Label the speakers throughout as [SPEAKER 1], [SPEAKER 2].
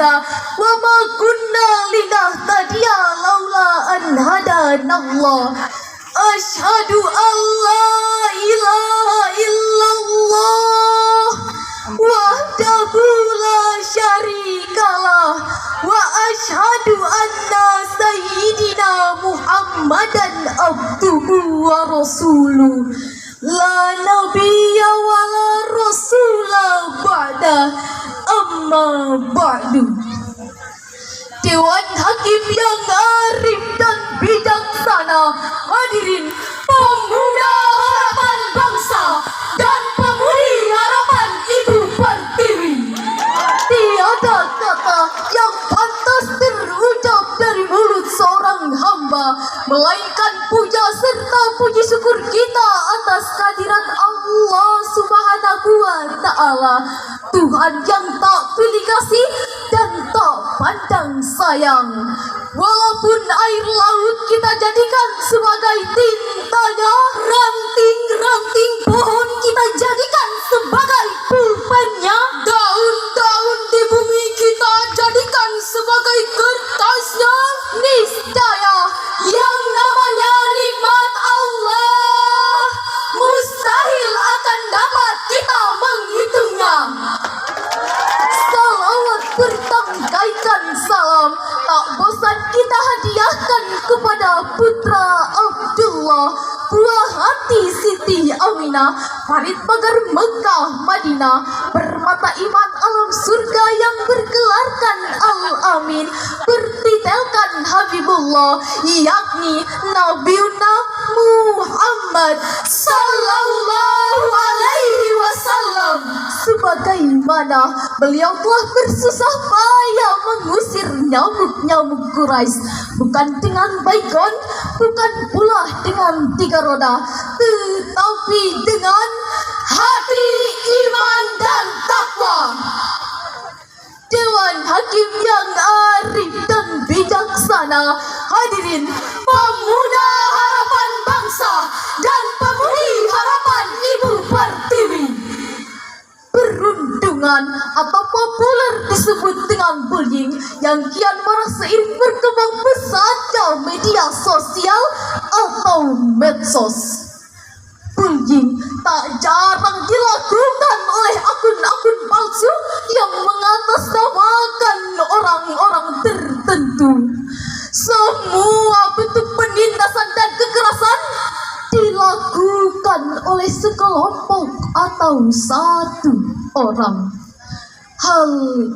[SPEAKER 1] hadza wa ma kunna linahtadiya laula an hadanallah. Asyhadu an la ilaha illallah wahdahu la syarikalah wa asyhadu anna sayyidina Muhammadan abduhu wa rasuluh. La nabiyya wa la rasula ba'da, amma ba'du. Dewan Hakim yang arif dan bijaksana, hadirin pemuda harapan bangsa dan pemudi harapan Ibu Pertiwi. Tiada kata yang pantas terucap dari mulut seorang hamba, melainkan puja serta puji syukur kita atas kehadiran Allah Subhanahu wa Ta'ala, Tuhan yang tak pilih kasih dan tak pandang sayang. Walaupun air laut kita jadikan sebagai tintanya, ranting-ranting pohon kita jadikan sebagai pulpennya, daun-daun di bumi kita jadikan sebagai kertasnya, niscaya yang namanya nikmat Allah mustahil akan dapat kita menghitungnya. Salawat bertangkaikan salam tak bosan kita hadiahkan kepada putra Abdullah, buah hati Siti Aminah, Farid Pagar Mekah Madinah, bermata iman alam surga yang bergelarkan Al-Amin, bertitelkan Habibullah, yakni Nabiuna Muhammad sallallahu alaihi wasallam. Sebagaimana beliau telah bersusah payah mengusir nyamuk-nyamuk Quraisy, bukan dengan baygon, bukan pula dengan 3 roda, tetapi dengan hati, iman dan takwa. Dewan Hakim yang arif dan bijaksana, hadirin pemuda harapan bangsa dan pemudi harapan Ibu Pertiwi. Perundungan atau populer disebut dengan bullying yang kian marak seiring berkembang pesatnya media sosial atau medsos. Bullying tak jarang dilakukan oleh akun-akun palsu yang mengatasnamakan orang-orang tertentu. Semua bentuk penindasan dan kekerasan dilakukan oleh sekelompok atau satu orang. Hal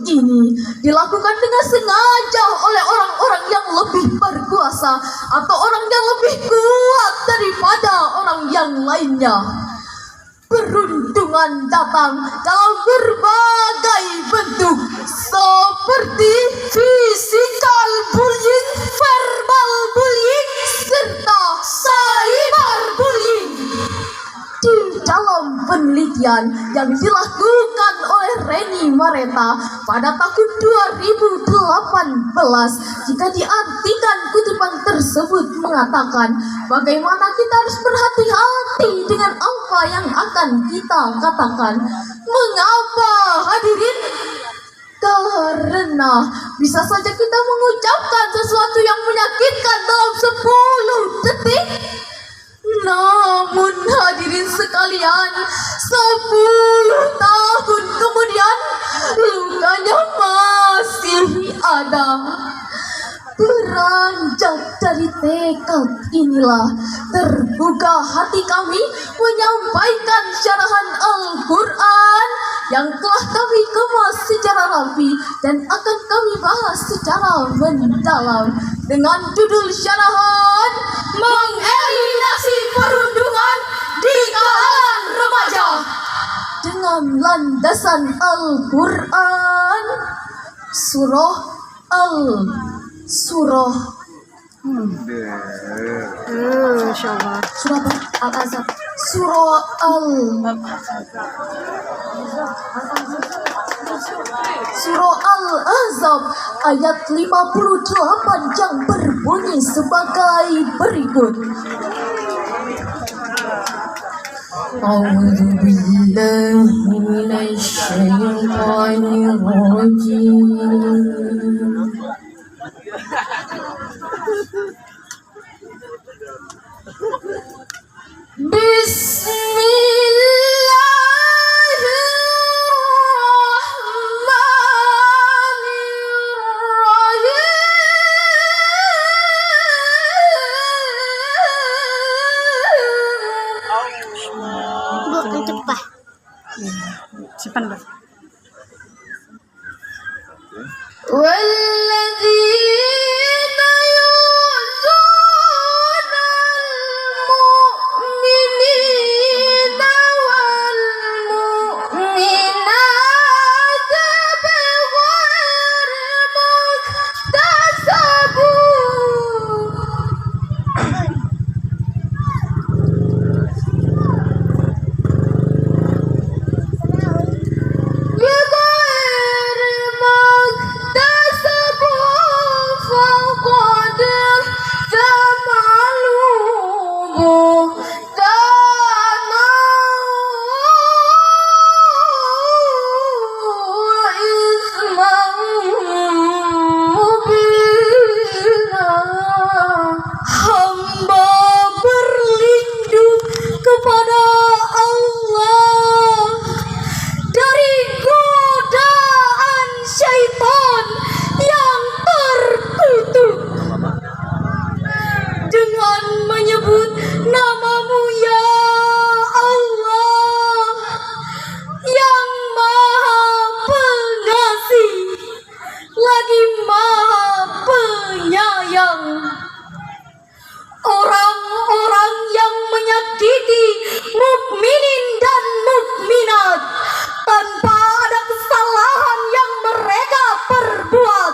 [SPEAKER 1] ini dilakukan dengan sengaja oleh orang-orang yang lebih berkuasa atau orang yang lebih kuat daripada orang yang lainnya. Perundungan datang dalam berbagai bentuk, seperti physical bullying, verbal bullying, serta cyber bullying. Di dalam penelitian yang dilakukan oleh Reni Mareta pada tahun 2018, jika diartikan kutipan tersebut mengatakan bagaimana kita harus berhati-hati dengan apa yang akan kita katakan. Mengapa, hadirin? Karena bisa saja kita mengucapkan sesuatu yang menyakitkan dalam 10 detik. Namun hadirin sekalian, 10 tahun kemudian lukanya masih ada. Beranjak dari tekad inilah terbuka hati kami menyampaikan syarahan Al-Quran yang telah kami kemas secara rapi dan akan kami bahas secara mendalam dengan judul syarahan Mengeliminasi Perundungan di Kalangan Remaja dengan landasan Al-Quran, surah Al-Ahzab, surah Al-Ahzab ayat 58 yang berbunyi sebagai berikut. A'udzu billahi minasyaitonir rajim.
[SPEAKER 2] Bukan tepat.
[SPEAKER 3] Simpan, Bang.
[SPEAKER 1] والذين يؤذون المؤمنين والمؤمنات بغير مكتسب بغير مكتسب فقد احتملوا بهتانا وإثما مبينا. Hamba berlindung kepada Allah dari godaan syaitan yang terkutuk dengan menyebut namamu ya Allah yang maha pengasih lagi maha penyayang. Orang-orang yang menyakiti mukminin dan mukminat tanpa ada kesalahan yang mereka perbuat,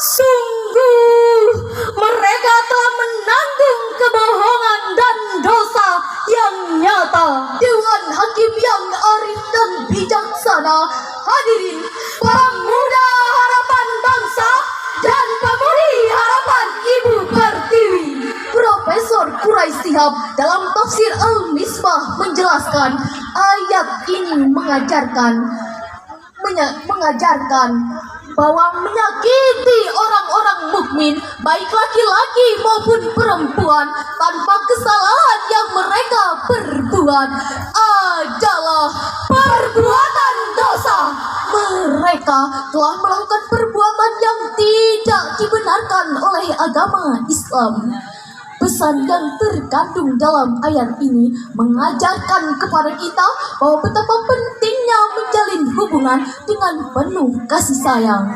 [SPEAKER 1] sungguh mereka telah menanggung kebohongan dan dosa yang nyata. Dewan Hakim yang arif dan bijaksana, hadirin pemuda harapan bangsa dan pemudi harapan Ibu Pertiwi. Profesor Quraisy Shihab dalam tafsir Al-Misbah menjelaskan ayat ini mengajarkan bahwa menyakiti orang-orang mukmin baik laki-laki maupun perempuan tanpa kesalahan yang mereka perbuat adalah perbuatan dosa. Mereka telah melakukan perbuatan yang tidak dibenarkan oleh agama Islam. Pesan yang terkandung dalam ayat ini mengajarkan kepada kita bahwa betapa pentingnya menjalin hubungan dengan penuh kasih sayang.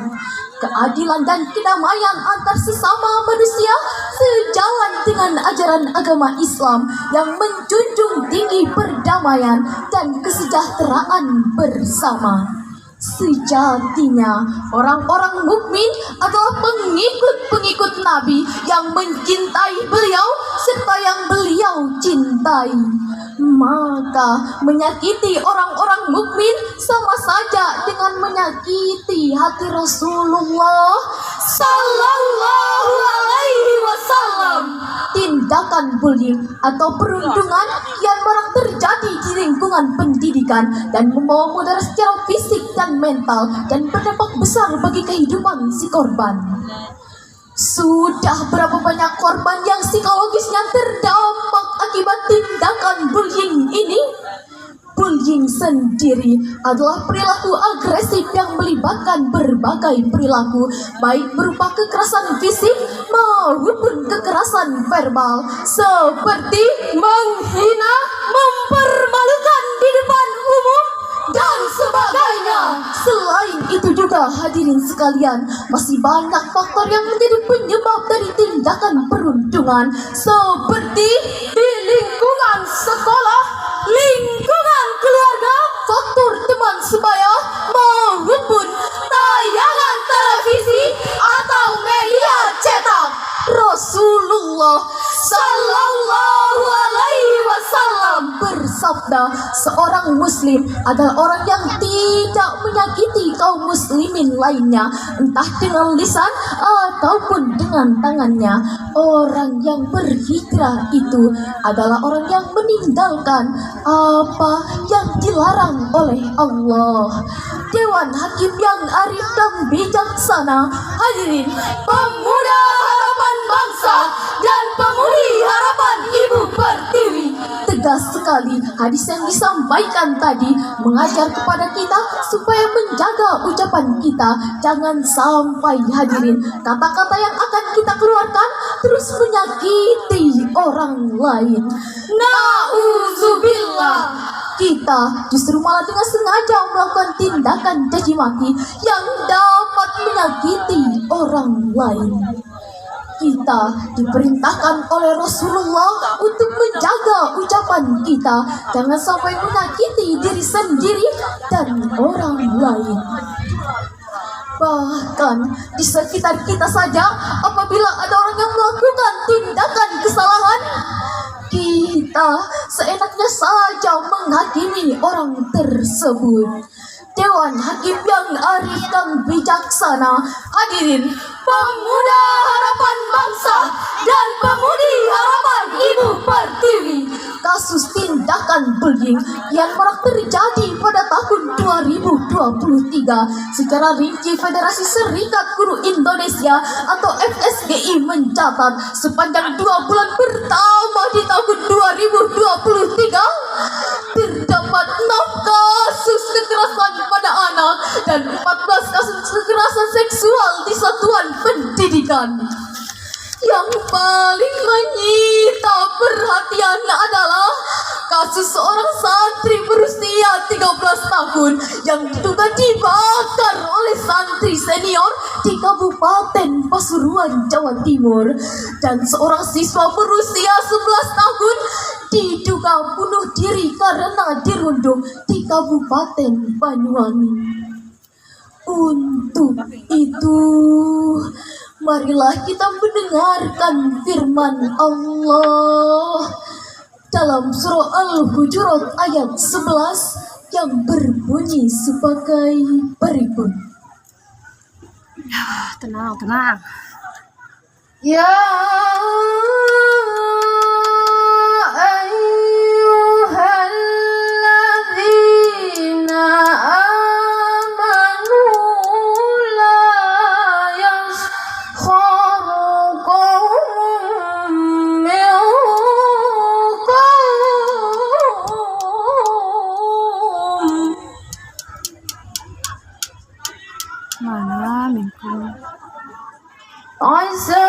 [SPEAKER 1] Keadilan dan kedamaian antar sesama manusia sejalan dengan ajaran agama Islam yang menjunjung tinggi perdamaian dan kesejahteraan bersama. Sejatinya orang-orang mukmin adalah pengikut-pengikut Nabi yang mencintai beliau serta yang beliau cintai. Maka menyakiti orang-orang mukmin sama saja dengan menyakiti hati Rasulullah Sallallahu Alaihi Wasallam. Tindakan bullying atau perundungan yang marak terjadi di lingkungan pendidikan dan membawa mudarat secara fisik dan mental dan berdampak besar bagi kehidupan si korban. Sudah berapa banyak korban yang psikologisnya terdampak akibat tindakan bullying ini? Bullying sendiri adalah perilaku agresif yang melibatkan berbagai perilaku, baik berupa kekerasan fisik maupun kekerasan verbal, seperti menghina, mempermalukan di depan umum, dan sebagainya. Selain itu juga hadirin sekalian, masih banyak faktor yang menjadi penyebab dari tindakan perundungan, seperti di lingkungan sekolah, lingkungan keluarga, faktor teman sebaya, maupun tayangan televisi atau media cetak. Rasulullah Sallallahu Alaihi Wasallam bersabda, seorang muslim adalah orang yang tidak tidak menyakiti kaum muslimin lainnya, entah dengan lisan ataupun dengan tangannya. Orang yang berhijrah itu adalah orang yang meninggalkan apa yang dilarang oleh Allah. Dewan Hakim yang arif dan bijaksana, hadirin pemuda harapan bangsa dan pemudi harapan Ibu Pertiwi. Tegas sekali hadis yang disampaikan tadi mengajar kepada kita supaya menjaga ucapan kita. Jangan sampai hadirin kata-kata yang akan kita keluarkan terus menyakiti orang lain. Nauzubillah. Kita justru malah dengan sengaja melakukan tindakan caci maki yang dapat menyakiti orang lain. Kita diperintahkan oleh Rasulullah untuk menjaga ucapan kita, jangan sampai menyakiti diri sendiri dan orang lain. Bahkan di sekitar kita saja, apabila ada orang yang melakukan tindakan kesalahan, kita seenaknya saja menghakimi orang tersebut. Dewan Hakim yang arif dan bijaksana, hadirin pemuda harapan bangsa dan pemudi harapan Ibu Pertiwi. Kasus tindakan bullying yang marak terjadi pada tahun 2023 secara rinci Federasi Serikat Guru Indonesia atau FSGI mencatat sepanjang 2 bulan pertama di tahun 2023 terdapat 6 kasus kekerasan pada anak dan 14 kasus kekerasan seksual di satuan pendidikan. Yang paling menyita perhatian adalah kasus seorang santri berusia 13 tahun yang diduga dibakar oleh santri senior di Kabupaten Pasuruan, Jawa Timur, dan seorang siswa berusia 11 tahun diduga bunuh diri karena dirundung di Kabupaten Banyuwangi. Untuk itu, marilah kita mendengarkan firman Allah dalam surah Al-Hujurat ayat 11 yang berbunyi sebagai berikut.
[SPEAKER 3] Tenang, tenang.
[SPEAKER 1] Ya ayyuhalladzina amanu la yaskharu qaumun min qaum.
[SPEAKER 3] Mana minggu?
[SPEAKER 1] Asa